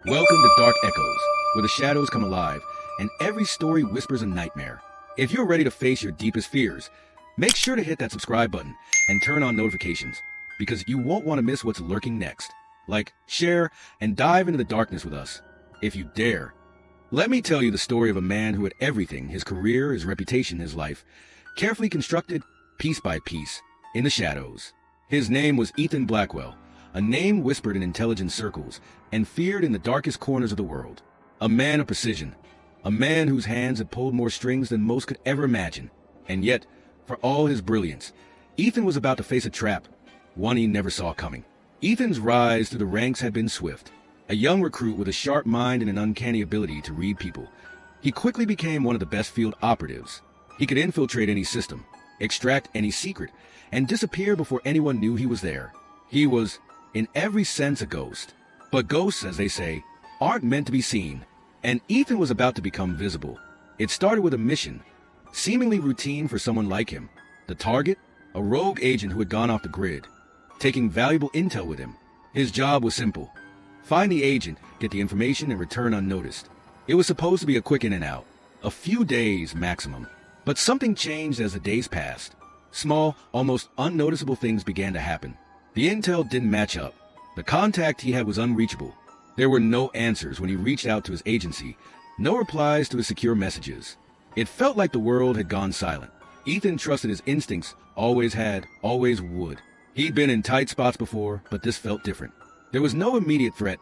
Welcome to Dark Echoes, where the shadows come alive and every story whispers a nightmare. If you're ready to face your deepest fears, make sure to hit that subscribe button and turn on notifications, because you won't want to miss what's lurking next. Like, share, and dive into the darkness with us, if you dare. Let me tell you the story of a man who had everything: his career, his reputation, his life, carefully constructed, piece by piece, in the shadows. His name was Ethan Blackwell, a name whispered in intelligence circles and feared in the darkest corners of the world. A man of precision, a man whose hands had pulled more strings than most could ever imagine. And yet, for all his brilliance, Ethan was about to face a trap, one he never saw coming. Ethan's rise through the ranks had been swift. A young recruit with a sharp mind and an uncanny ability to read people, he quickly became one of the best field operatives. He could infiltrate any system, extract any secret, and disappear before anyone knew he was there. He was, in every sense, a ghost. But ghosts, as they say, aren't meant to be seen, and Ethan was about to become visible. It started with a mission, seemingly routine for someone like him. The target? A rogue agent who had gone off the grid, taking valuable intel with him. His job was simple: find the agent, get the information, and return unnoticed. It was supposed to be a quick in and out, a few days maximum. But something changed as the days passed. Small, almost unnoticeable things began to happen. The intel didn't match up. The contact he had was unreachable. There were no answers when he reached out to his agency, no replies to his secure messages. It felt like the world had gone silent. Ethan trusted his instincts, always had, always would. He'd been in tight spots before, but this felt different. There was no immediate threat,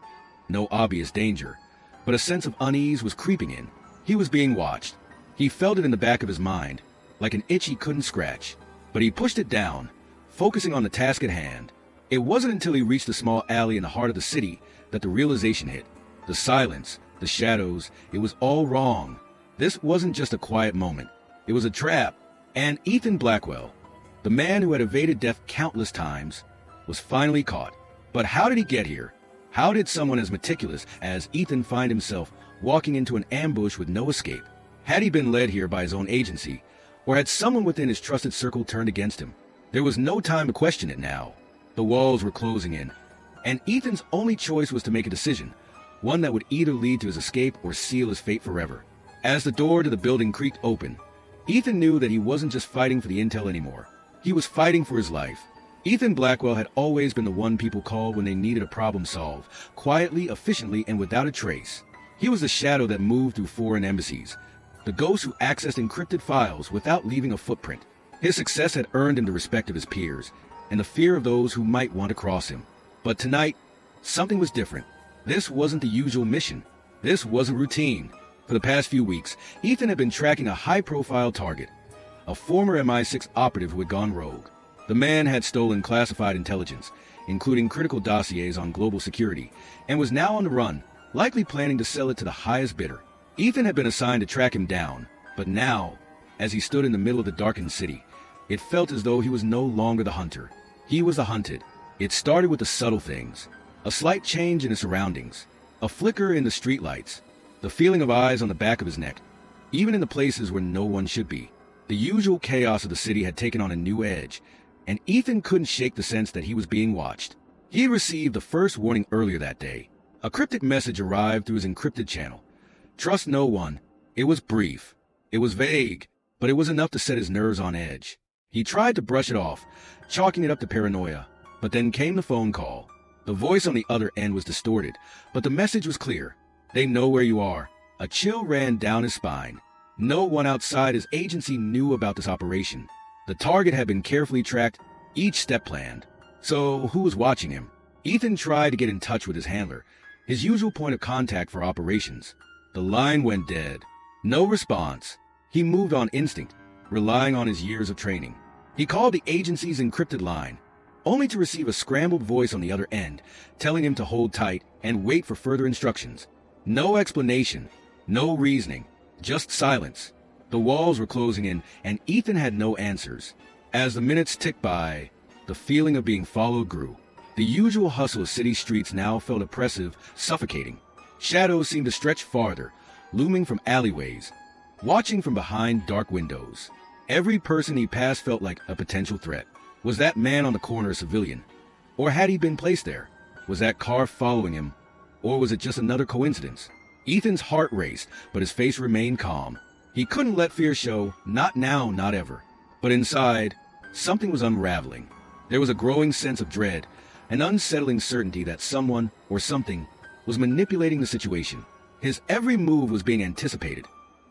no obvious danger, but a sense of unease was creeping in. He was being watched. He felt it in the back of his mind, like an itch he couldn't scratch. But he pushed it down, focusing on the task at hand. It wasn't until he reached a small alley in the heart of the city that the realization hit. The silence, the shadows, it was all wrong. This wasn't just a quiet moment. It was a trap. And Ethan Blackwell, the man who had evaded death countless times, was finally caught. But how did he get here? How did someone as meticulous as Ethan find himself walking into an ambush with no escape? Had he been led here by his own agency, or had someone within his trusted circle turned against him? There was no time to question it now. The walls were closing in, and Ethan's only choice was to make a decision, one that would either lead to his escape or seal his fate forever. As the door to the building creaked open, Ethan knew that he wasn't just fighting for the intel anymore. He was fighting for his life. Ethan Blackwell had always been the one people called when they needed a problem solved, quietly, efficiently, and without a trace. He was the shadow that moved through foreign embassies, the ghost who accessed encrypted files without leaving a footprint. His success had earned him the respect of his peers, and the fear of those who might want to cross him. But tonight, something was different. This wasn't the usual mission. This wasn't routine. For the past few weeks, Ethan had been tracking a high-profile target, a former MI6 operative who had gone rogue. The man had stolen classified intelligence, including critical dossiers on global security, and was now on the run, likely planning to sell it to the highest bidder. Ethan had been assigned to track him down, but now, as he stood in the middle of the darkened city, it felt as though he was no longer the hunter. He was the hunted. It started with the subtle things: a slight change in his surroundings, a flicker in the streetlights, the feeling of eyes on the back of his neck, even in the places where no one should be. The usual chaos of the city had taken on a new edge, and Ethan couldn't shake the sense that he was being watched. He received the first warning earlier that day. A cryptic message arrived through his encrypted channel. Trust no one. It was brief. It was vague, but it was enough to set his nerves on edge. He tried to brush it off, chalking it up to paranoia. But then came the phone call. The voice on the other end was distorted, but the message was clear. They know where you are. A chill ran down his spine. No one outside his agency knew about this operation. The target had been carefully tracked, each step planned. So who was watching him? Ethan tried to get in touch with his handler, his usual point of contact for operations. The line went dead. No response. He moved on instinct, relying on his years of training. He called the agency's encrypted line, only to receive a scrambled voice on the other end, telling him to hold tight and wait for further instructions. No explanation, no reasoning, just silence. The walls were closing in, and Ethan had no answers. As the minutes ticked by, the feeling of being followed grew. The usual hustle of city streets now felt oppressive, suffocating. Shadows seemed to stretch farther, looming from alleyways, watching from behind dark windows. Every person he passed felt like a potential threat. Was that man on the corner a civilian? Or had he been placed there? Was that car following him? Or was it just another coincidence? Ethan's heart raced, but his face remained calm. He couldn't let fear show, not now, not ever. But inside, something was unraveling. There was a growing sense of dread, an unsettling certainty that someone or something was manipulating the situation. His every move was being anticipated,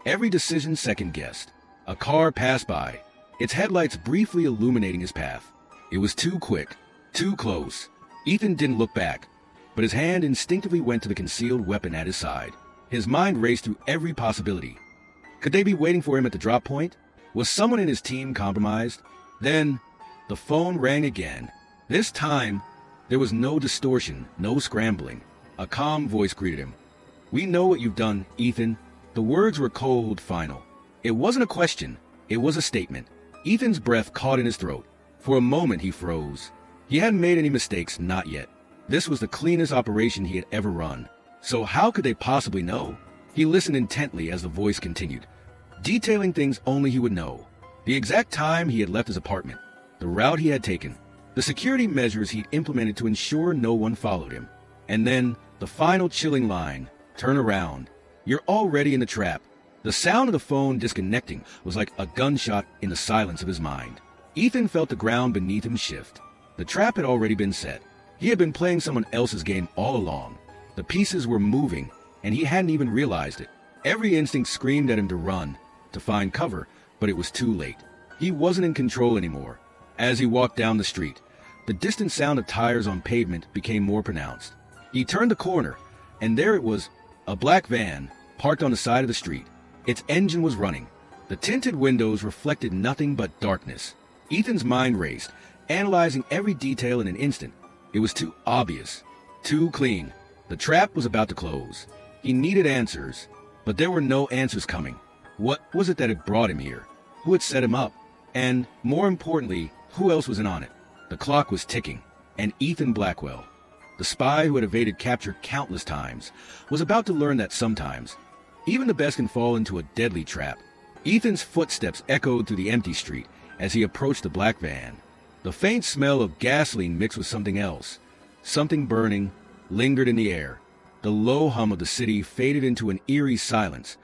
every decision second-guessed. A car passed by, its headlights briefly illuminating his path. It was too quick, too close. Ethan didn't look back, but his hand instinctively went to the concealed weapon at his side. His mind raced through every possibility. Could they be waiting for him at the drop point? Was someone in his team compromised? Then, the phone rang again. This time, there was no distortion, no scrambling. A calm voice greeted him. "We know what you've done, Ethan." The words were cold, final. It wasn't a question, it was a statement. Ethan's breath caught in his throat. For a moment he froze. He hadn't made any mistakes, not yet. This was the cleanest operation he had ever run. So how could they possibly know? He listened intently as the voice continued, detailing things only he would know. The exact time he had left his apartment, the route he had taken, the security measures he'd implemented to ensure no one followed him. And then, the final chilling line, "Turn around. You're already in the trap." The sound of the phone disconnecting was like a gunshot in the silence of his mind. Ethan felt the ground beneath him shift. The trap had already been set. He had been playing someone else's game all along. The pieces were moving, and he hadn't even realized it. Every instinct screamed at him to run, to find cover, but it was too late. He wasn't in control anymore. As he walked down the street, the distant sound of tires on pavement became more pronounced. He turned the corner, and there it was, a black van, parked on the side of the street. Its engine was running. The tinted windows reflected nothing but darkness. Ethan's mind raced, analyzing every detail in an instant. It was too obvious, too clean. The trap was about to close. He needed answers, but there were no answers coming. What was it that had brought him here? Who had set him up? And, more importantly, who else was in on it? The clock was ticking, and Ethan Blackwell, the spy who had evaded capture countless times, was about to learn that sometimes, even the best can fall into a deadly trap. Ethan's footsteps echoed through the empty street as he approached the black van. The faint smell of gasoline mixed with something else, something burning, lingered in the air. The low hum of the city faded into an eerie silence,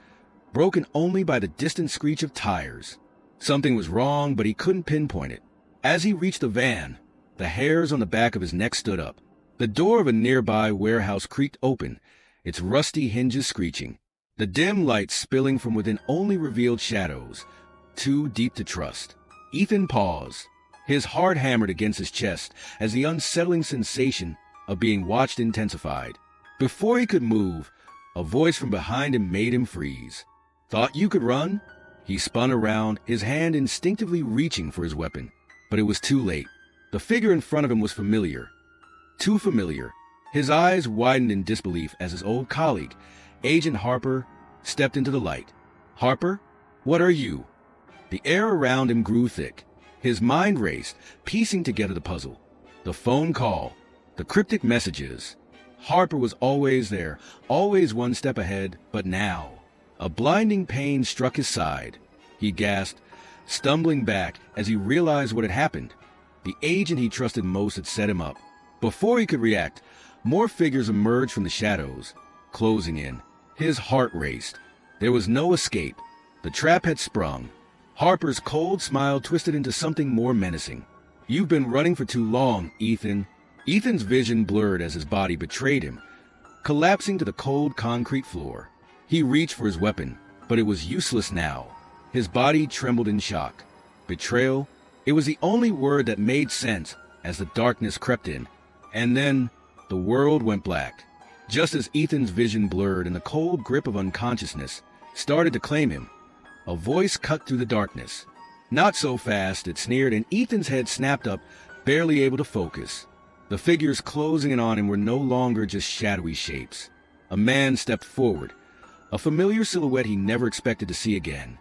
broken only by the distant screech of tires. Something was wrong, but he couldn't pinpoint it. As he reached the van, the hairs on the back of his neck stood up. The door of a nearby warehouse creaked open, its rusty hinges screeching. The dim light spilling from within only revealed shadows, too deep to trust. Ethan paused, his heart hammered against his chest as the unsettling sensation of being watched intensified. Before he could move, a voice from behind him made him freeze. "Thought you could run?" He spun around, his hand instinctively reaching for his weapon. But it was too late. The figure in front of him was familiar. Too familiar. His eyes widened in disbelief as his old colleague, Agent Harper, stepped into the light. "Harper? What are you?" The air around him grew thick. His mind raced, piecing together the puzzle. The phone call, the cryptic messages. Harper was always there, always one step ahead, but now, a blinding pain struck his side. He gasped, stumbling back as he realized what had happened. The agent he trusted most had set him up. Before he could react, more figures emerged from the shadows, closing in. His heart raced. There was no escape. The trap had sprung. Harper's cold smile twisted into something more menacing. "You've been running for too long, Ethan." Ethan's vision blurred as his body betrayed him, collapsing to the cold concrete floor. He reached for his weapon, but it was useless now. His body trembled in shock. Betrayal? It was the only word that made sense as the darkness crept in. And then, the world went black. Just as Ethan's vision blurred and the cold grip of unconsciousness started to claim him, a voice cut through the darkness. "Not so fast," it sneered, and Ethan's head snapped up, barely able to focus. The figures closing in on him were no longer just shadowy shapes. A man stepped forward, a familiar silhouette he never expected to see again.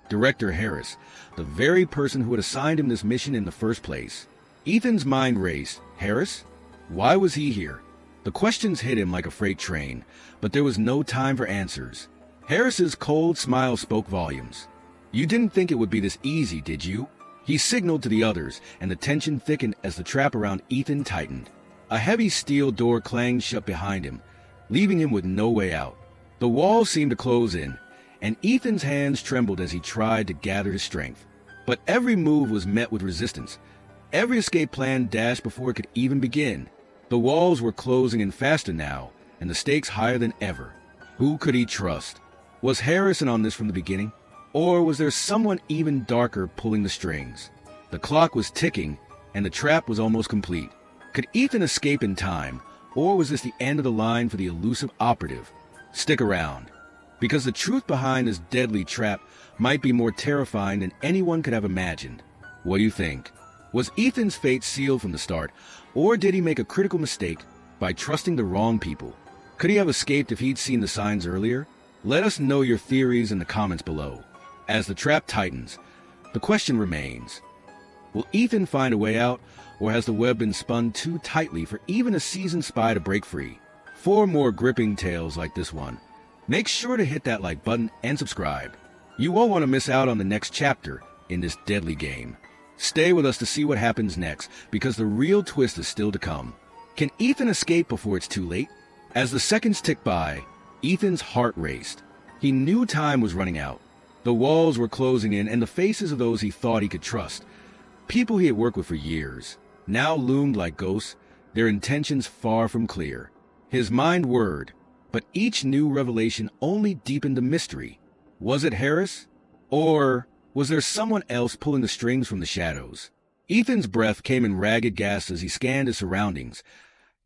Director Harris, the very person who had assigned him this mission in the first place. Ethan's mind raced. Harris? Why was he here? The questions hit him like a freight train, but there was no time for answers. Harris's cold smile spoke volumes. "You didn't think it would be this easy, did you?" He signaled to the others, and the tension thickened as the trap around Ethan tightened. A heavy steel door clanged shut behind him, leaving him with no way out. The walls seemed to close in, and Ethan's hands trembled as he tried to gather his strength. But every move was met with resistance. Every escape plan dashed before it could even begin. The walls were closing in faster now, and the stakes higher than ever. Who could he trust? Was Harrison on this from the beginning? Or was there someone even darker pulling the strings? The clock was ticking, and the trap was almost complete. Could Ethan escape in time, or was this the end of the line for the elusive operative? Stick around, because the truth behind this deadly trap might be more terrifying than anyone could have imagined. What do you think? Was Ethan's fate sealed from the start, or did he make a critical mistake by trusting the wrong people? Could he have escaped if he'd seen the signs earlier? Let us know your theories in the comments below. As the trap tightens, the question remains: will Ethan find a way out, or has the web been spun too tightly for even a seasoned spy to break free? For more gripping tales like this one, make sure to hit that like button and subscribe. You won't want to miss out on the next chapter in this deadly game. Stay with us to see what happens next, because the real twist is still to come. Can Ethan escape before it's too late? As the seconds ticked by, Ethan's heart raced. He knew time was running out. The walls were closing in, and the faces of those he thought he could trust, people he had worked with for years, now loomed like ghosts, their intentions far from clear. His mind whirred, but each new revelation only deepened the mystery. Was it Harris? Or was there someone else pulling the strings from the shadows? Ethan's breath came in ragged gasps as he scanned his surroundings,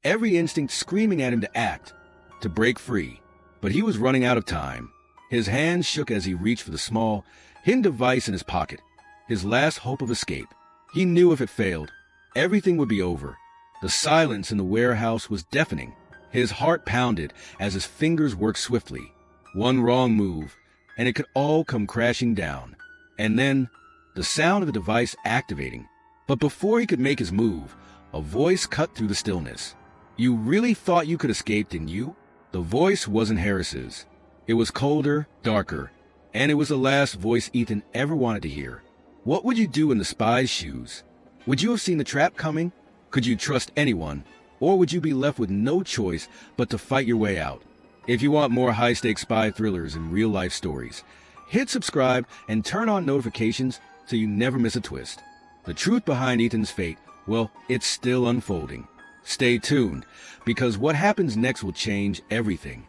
every instinct screaming at him to act, to break free. But he was running out of time. His hands shook as he reached for the small, hidden device in his pocket, his last hope of escape. He knew if it failed, everything would be over. The silence in the warehouse was deafening. His heart pounded as his fingers worked swiftly. One wrong move, and it could all come crashing down. And then, the sound of the device activating. But before he could make his move, a voice cut through the stillness. "You really thought you could escape, didn't you?" The voice wasn't Harris's. It was colder, darker, and it was the last voice Ethan ever wanted to hear. What would you do in the spy's shoes? Would you have seen the trap coming? Could you trust anyone? Or would you be left with no choice but to fight your way out? If you want more high-stakes spy thrillers and real-life stories, hit subscribe and turn on notifications so you never miss a twist. The truth behind Ethan's fate, well, it's still unfolding. Stay tuned, because what happens next will change everything.